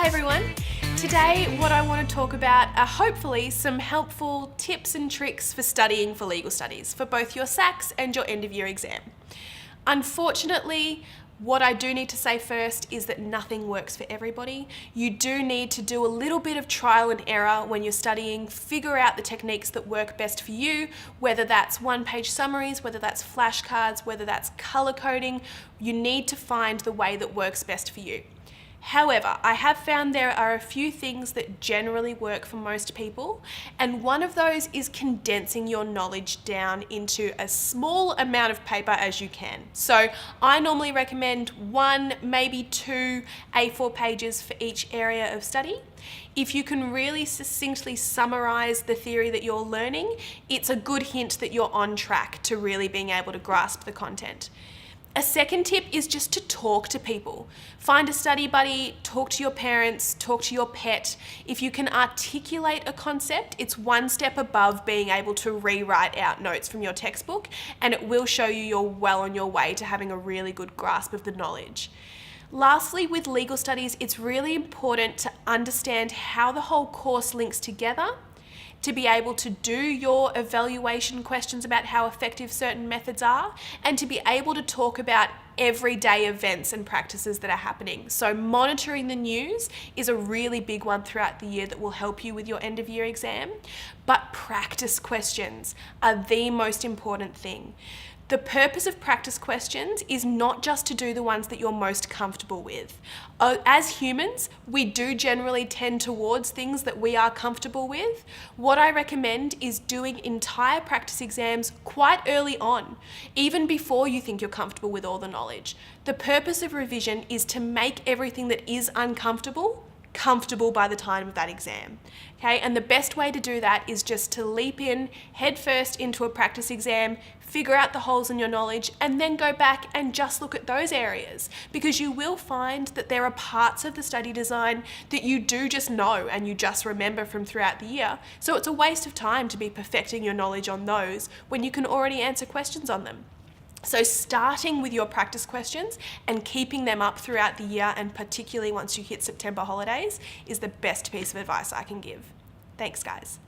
Hi everyone. Today what I want to talk about are hopefully some helpful tips and tricks for studying for legal studies for both your SACs and your end of year exam. Unfortunately, what I do need to say first is that nothing works for everybody. You do need to do a little bit of trial and error when you're studying, figure out the techniques that work best for you, whether that's one-page summaries, whether that's flashcards, whether that's color coding. You need to find the way that works best for you. However, I have found there are a few things that generally work for most people, and one of those is condensing your knowledge down into as small amount of paper as you can. So I normally recommend 1, maybe 2 A4 pages for each area of study. If you can really succinctly summarize the theory that you're learning, it's a good hint that you're on track to really being able to grasp the content. A second tip is just to talk to people. Find a study buddy, talk to your parents, talk to your pet. If you can articulate a concept, it's one step above being able to rewrite out notes from your textbook, and it will show you you're well on your way to having a really good grasp of the knowledge. Lastly, with legal studies, it's really important to understand how the whole course links together, to be able to do your evaluation questions about how effective certain methods are, and to be able to talk about everyday events and practices that are happening. So monitoring the news is a really big one throughout the year that will help you with your end of year exam, but practice questions are the most important thing. The purpose of practice questions is not just to do the ones that you're most comfortable with. As humans, we do generally tend towards things that we are comfortable with. What I recommend is doing entire practice exams quite early on, even before you think you're comfortable with all the knowledge. The purpose of revision is to make everything that is uncomfortable comfortable by the time of that exam. Okay, and the best way to do that is just to leap in headfirst into a practice exam, figure out the holes in your knowledge, and then go back and just look at those areas, because you will find that there are parts of the study design that you do just know and you just remember from throughout the year. So it's a waste of time to be perfecting your knowledge on those when you can already answer questions on them. So starting with your practice questions and keeping them up throughout the year, and particularly once you hit September holidays, is the best piece of advice I can give. Thanks, guys.